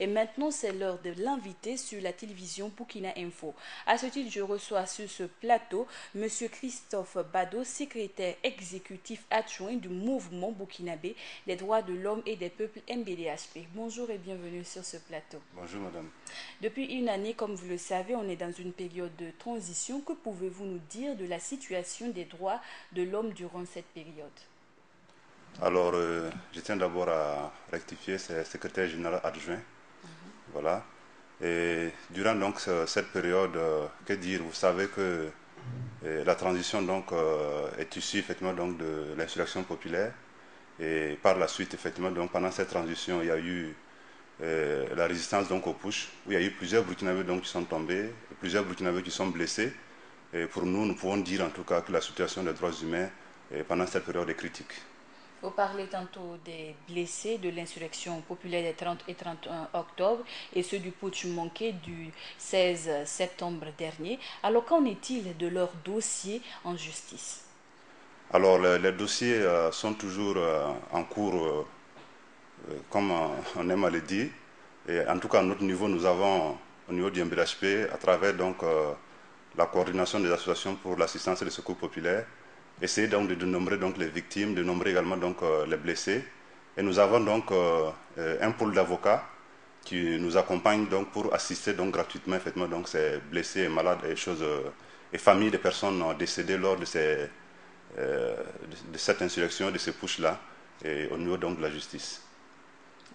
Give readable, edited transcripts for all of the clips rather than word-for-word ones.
Et maintenant, c'est l'heure de l'inviter sur la télévision Burkina Info. À ce titre, je reçois sur ce plateau M. Christophe Bado, secrétaire exécutif adjoint du mouvement burkinabé des droits de l'homme et des peuples MBDHP. Bonjour et bienvenue sur ce plateau. Bonjour madame. Depuis une année, comme vous le savez, on est dans une période de transition. Que pouvez-vous nous dire de la situation des droits de l'homme durant cette période? Alors, je tiens d'abord à rectifier, c'est secrétaire général adjoint. Voilà. Et durant donc cette période, que dire, vous savez que la transition donc est issue effectivement donc de l'insurrection populaire. Et par la suite, effectivement, donc pendant cette transition, il y a eu la résistance donc au push, où il y a eu plusieurs Burkinabés donc qui sont tombés, plusieurs Burkinabés qui sont blessés. Et pour nous, nous pouvons dire en tout cas que la situation des droits humains pendant cette période est critique. Vous parlez tantôt des blessés de l'insurrection populaire des 30 et 31 octobre et ceux du putsch manqué du 16 septembre dernier. Alors qu'en est-il de leur dossier en justice? Alors les dossiers sont toujours en cours, comme on aime à le dire. Et en tout cas, à notre niveau, nous avons, au niveau du MBHP, à travers donc, la coordination des associations pour l'assistance et le secours populaire, essayer donc de dénombrer donc, les victimes, de nombrer également donc, les blessés. Et nous avons donc un pôle d'avocats qui nous accompagne donc, pour assister donc, gratuitement effectivement, donc, ces blessés et malades et, et familles de personnes décédées lors de, de cette insurrection, de ces pushs-là, et au niveau donc, de la justice.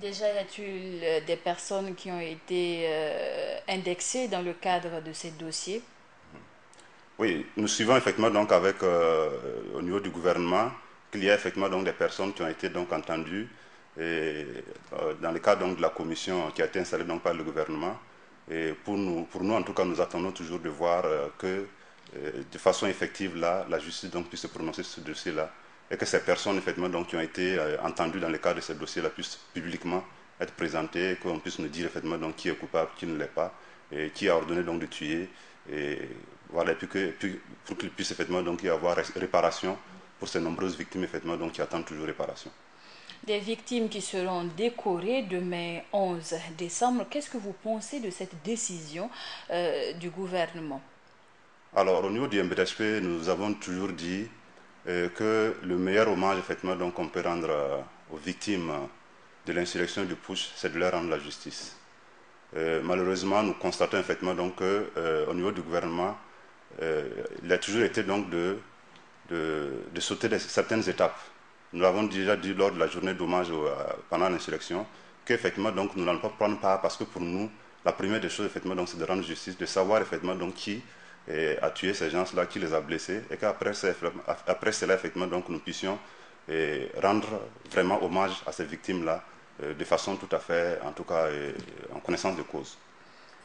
Déjà, y a-t-il des personnes qui ont été indexées dans le cadre de ces dossiers? Oui, nous suivons effectivement donc avec au niveau du gouvernement qu'il y a effectivement donc des personnes qui ont été donc entendues et dans le cadre donc de la commission qui a été installée donc par le gouvernement. Et pour nous en tout cas, nous attendons toujours de voir que de façon effective là, la justice donc puisse se prononcer sur ce dossier-là et que ces personnes effectivement donc qui ont été entendues dans le cadre de ce dossier-là puissent publiquement être présentées, qu'on puisse nous dire effectivement donc qui est coupable, qui ne l'est pas et qui a ordonné donc de tuer. Et voilà, pour qu'il puisse effectivement donc y avoir réparation pour ces nombreuses victimes effectivement donc qui attendent toujours réparation. Des victimes qui seront décorées demain 11 décembre. Qu'est-ce que vous pensez de cette décision du gouvernement? Alors au niveau du MBHP, nous avons toujours dit que le meilleur hommage effectivement donc qu'on peut rendre aux victimes de l'insurrection du push, c'est de leur rendre la justice. Malheureusement, nous constatons effectivement donc que au niveau du gouvernement, il a toujours été donc de sauter certaines étapes. Nous l'avons déjà dit lors de la journée d'hommage pendant l'insurrection, qu'effectivement donc nous n'allons pas prendre part parce que pour nous, la première des choses effectivement donc c'est de rendre justice, de savoir effectivement donc qui a tué ces gens-là, qui les a blessés, et qu'après cela effectivement donc nous puissions rendre vraiment hommage à ces victimes-là de façon tout à fait, en tout cas, en connaissance de cause.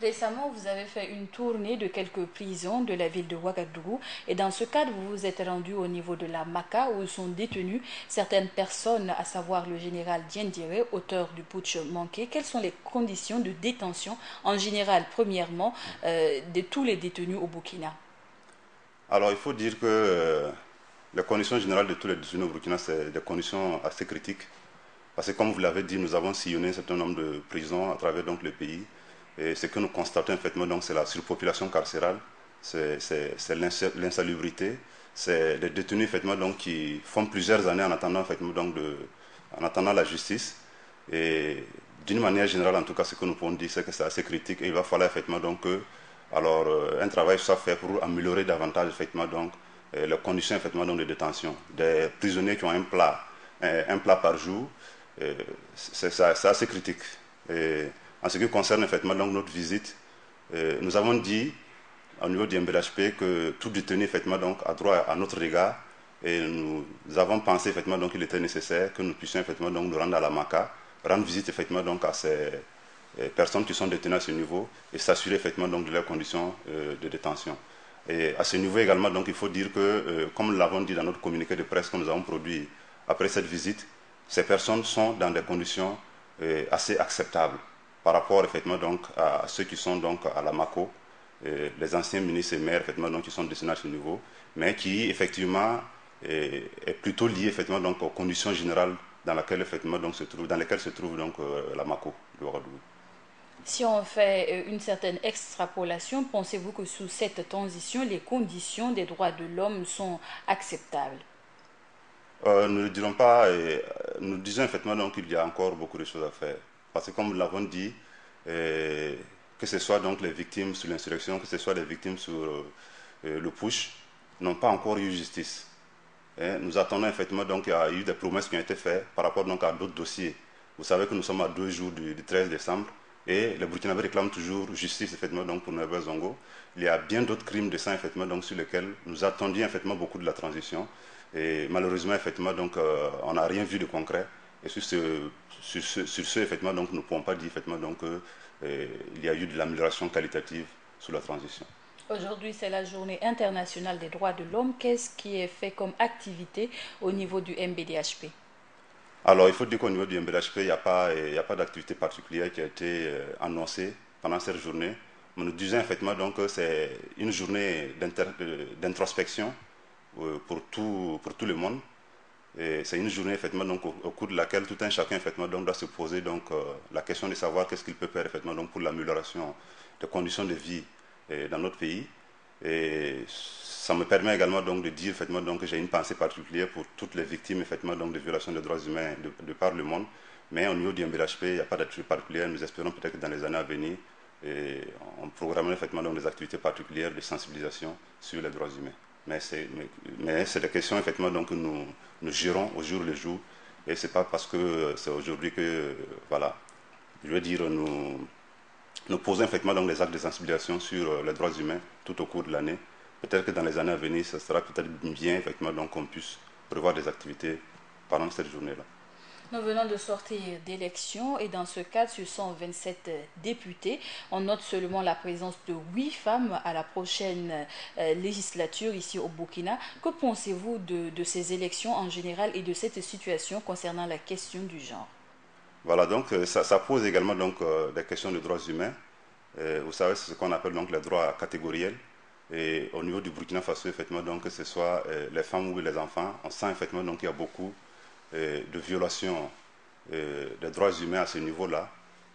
Récemment, vous avez fait une tournée de quelques prisons de la ville de Ouagadougou et dans ce cadre, vous vous êtes rendu au niveau de la Maka où sont détenues certaines personnes, à savoir le général Diendéré, auteur du putsch manqué. Quelles sont les conditions de détention en général, premièrement, de tous les détenus au Burkina? Alors il faut dire que les conditions générales de tous les détenus au Burkina, c'est des conditions assez critiques. Parce que comme vous l'avez dit, nous avons sillonné un certain nombre de prisons à travers donc, le pays. Et ce que nous constatons effectivement, donc, c'est la surpopulation carcérale, c'est l'insalubrité, c'est des détenus effectivement, donc, qui font plusieurs années en attendant, effectivement, donc, en attendant la justice. Et d'une manière générale, en tout cas, ce que nous pouvons dire, c'est que c'est assez critique et il va falloir effectivement donc, que alors, un travail soit fait pour améliorer davantage effectivement, donc, les conditions effectivement, donc, de détention. Des prisonniers qui ont un plat par jour, c'est assez critique. Et en ce qui concerne effectivement donc, notre visite, nous avons dit au niveau du MBHP que tout détenu effectivement donc a droit à notre regard et nous avons pensé effectivement donc qu'il était nécessaire que nous puissions effectivement donc nous rendre à la MACA, rendre visite effectivement donc à ces personnes qui sont détenues à ce niveau et s'assurer effectivement donc de leurs conditions de détention. Et à ce niveau également donc il faut dire que comme nous l'avons dit dans notre communiqué de presse que nous avons produit après cette visite, ces personnes sont dans des conditions assez acceptables par rapport effectivement donc à ceux qui sont donc à la MACO, les anciens ministres et maires effectivement donc qui sont destinés à ce niveau, mais qui effectivement est plutôt lié effectivement donc aux conditions générales dans lesquelles effectivement donc se trouve donc la MACO de Ouagadougou. Si on fait une certaine extrapolation, pensez-vous que sous cette transition, les conditions des droits de l'homme sont acceptables? Nous ne dirons pas, nous disons effectivement donc qu'il y a encore beaucoup de choses à faire. Parce que comme nous l'avons dit, euh, que ce soit donc les victimes sur l'insurrection, que ce soit les victimes sur le push, n'ont pas encore eu justice. Nous attendons effectivement donc il y a eu des promesses qui ont été faites par rapport donc à d'autres dossiers. Vous savez que nous sommes à 2 jours du 13 décembre et les Burkinabés réclament toujours justice effectivement donc pour Norbert Zongo. Il y a bien d'autres crimes de sang effectivement donc sur lesquels nous attendions effectivement beaucoup de la transition et malheureusement effectivement donc on n'a rien vu de concret et sur ce effectivement donc nous ne pouvons pas dire effectivement donc il y a eu de l'amélioration qualitative sous la transition. Aujourd'hui, c'est la journée internationale des droits de l'homme. Qu'est-ce qui est fait comme activité au niveau du MBDHP? Alors, il faut dire qu'au niveau du MBHP, il y a pas d'activité particulière qui a été annoncée pendant cette journée. Mais nous disons effectivement donc que c'est une journée d'introspection pour tout le monde. Et c'est une journée effectivement donc au cours de laquelle tout un chacun effectivement donc doit se poser donc la question de savoir qu'est-ce qu'il peut faire effectivement donc pour l'amélioration des conditions de vie dans notre pays. Et ça me permet également donc de dire effectivement donc que j'ai une pensée particulière pour toutes les victimes effectivement donc de violations des droits humains par le monde. Mais au niveau du MBHP, il n'y a pas d'activité particulière. Nous espérons peut-être que dans les années à venir, et on programmera effectivement donc des activités particulières de sensibilisation sur les droits humains. Mais c'est des questions effectivement donc que nous gérons au jour le jour. Et c'est pas parce que c'est aujourd'hui que, voilà, je veux dire, nous posons effectivement donc des actes de sensibilisation sur les droits humains tout au cours de l'année. Peut-être que dans les années à venir, ce sera peut-être bien effectivement donc qu'on puisse prévoir des activités pendant cette journée-là. Nous venons de sortir d'élections et dans ce cadre, sur 127 députés, on note seulement la présence de 8 femmes à la prochaine législature ici au Burkina. Que pensez-vous de ces élections en général et de cette situation concernant la question du genre? Voilà, donc ça pose également donc des questions de droits humains. Vous savez, c'est ce qu'on appelle donc les droits catégoriels. Et au niveau du Burkina Faso, effectivement, donc que ce soit les femmes ou les enfants, on sent effectivement donc qu'il y a beaucoup de violations des droits humains à ce niveau-là.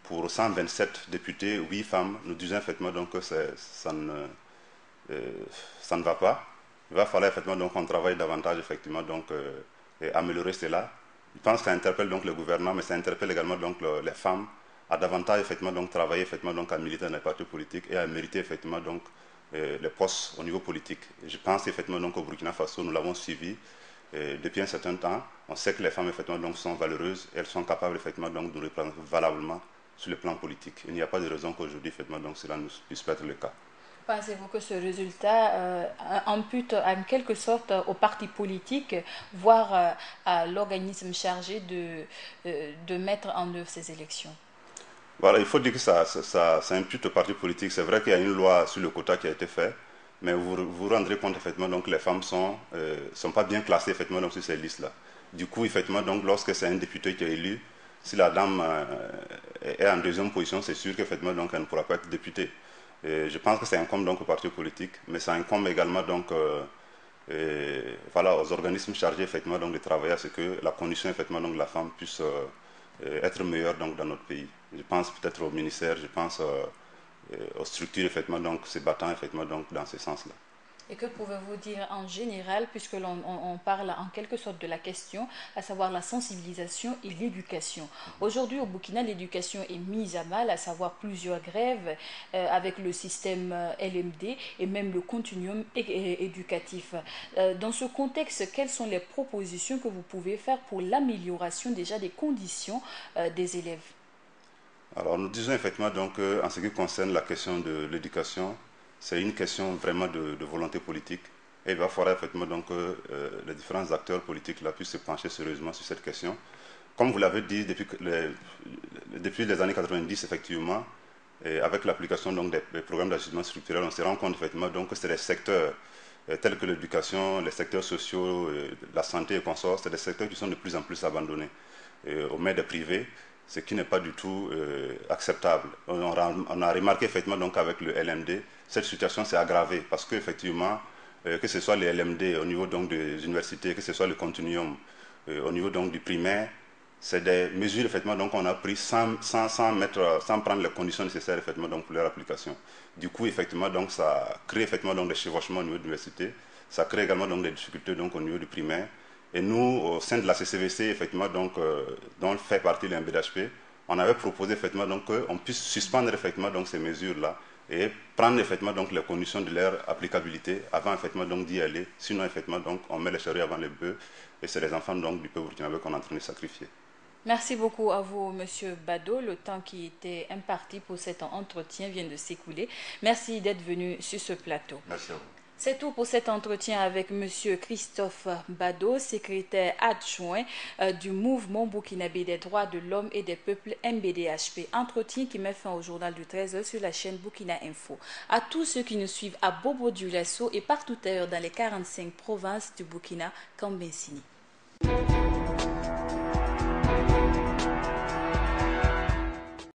Pour 127 députés, 8 femmes, nous disons effectivement donc que euh, ça ne va pas. Il va falloir effectivement donc qu'on travaille davantage effectivement donc et améliorer cela. Je pense que ça interpelle donc le gouvernement, mais ça interpelle également donc les femmes à davantage effectivement donc travailler effectivement donc à militer dans les partis politiques et à mériter effectivement donc les postes au niveau politique. Et je pense effectivement donc au Burkina Faso, nous l'avons suivi depuis un certain temps. On sait que les femmes effectivement donc sont valeureuses, et elles sont capables effectivement donc de reprendre valablement sur le plan politique. Il n'y a pas de raison qu'aujourd'hui effectivement donc cela ne puisse pas être le cas. Pensez-vous que ce résultat ampute en quelque sorte aux partis politiques, voire à l'organisme chargé de mettre en œuvre ces élections? Voilà, il faut dire que ça impute aux partis politiques. C'est vrai qu'il y a une loi sur le quota qui a été faite, mais vous vous rendrez compte effectivement donc que les femmes sont pas bien classées effectivement donc sur ces listes-là. Du coup, effectivement, donc lorsque c'est un député qui est élu, si la dame est en deuxième position, c'est sûr qu'effectivement donc elle ne pourra pas être députée. Et je pense que ça incombe donc aux partis politiques, mais ça incombe également donc voilà, aux organismes chargés effectivement donc de travailler à ce que la condition effectivement donc de la femme puisse être meilleure donc dans notre pays. Je pense peut-être au ministère, je pense aux structures effectivement donc se battant effectivement donc dans ce sens-là. Et que pouvez-vous dire en général, puisque l'on parle en quelque sorte de la question, à savoir la sensibilisation et l'éducation. Aujourd'hui au Burkina, l'éducation est mise à mal, à savoir plusieurs grèves avec le système LMD et même le continuum éducatif. Dans ce contexte, quelles sont les propositions que vous pouvez faire pour l'amélioration déjà des conditions des élèves? Alors nous disons effectivement donc en ce qui concerne la question de l'éducation, c'est une question vraiment de volonté politique. Et il va falloir effectivement donc que les différents acteurs politiques là puissent se pencher sérieusement sur cette question. Comme vous l'avez dit, depuis les années 90, effectivement, et avec l'application donc des programmes d'ajustement structurel, on se rend compte effectivement donc que c'est des secteurs tels que l'éducation, les secteurs sociaux, la santé et consorts, c'est des secteurs qui sont de plus en plus abandonnés aux mains des privés, ce qui n'est pas du tout acceptable. On a remarqué effectivement donc avec le LMD, cette situation s'est aggravée parce qu'effectivement, que ce soit les LMD au niveau donc des universités, que ce soit le continuum au niveau donc du primaire, c'est des mesures effectivement donc on a pris sans prendre les conditions nécessaires effectivement donc pour leur application. Du coup effectivement donc ça crée effectivement donc des chevauchements au niveau de l'université, ça crée également donc des difficultés donc au niveau du primaire. Et nous au sein de la CCVC effectivement donc dont fait partie l'MBDHP, on avait proposé effectivement donc qu'on puisse suspendre effectivement donc ces mesures là et prendre effectivement donc les conditions de leur applicabilité avant effectivement donc d'y aller. Sinon effectivement donc on met les charrues avant les bœufs et c'est les enfants donc du peuple burkinabé qu'on est en train de sacrifier. Merci beaucoup à vous, Monsieur Bado. Le temps qui était imparti pour cet entretien vient de s'écouler. Merci d'être venu sur ce plateau. Merci à vous. C'est tout pour cet entretien avec Monsieur Christophe Bado, secrétaire adjoint du mouvement burkinabé des droits de l'homme et des peuples MBDHP. Entretien qui met fin au journal du 13h sur la chaîne Burkina Info. À tous ceux qui nous suivent à Bobo-Dioulasso et partout ailleurs dans les 45 provinces du Burkina, Kambensini.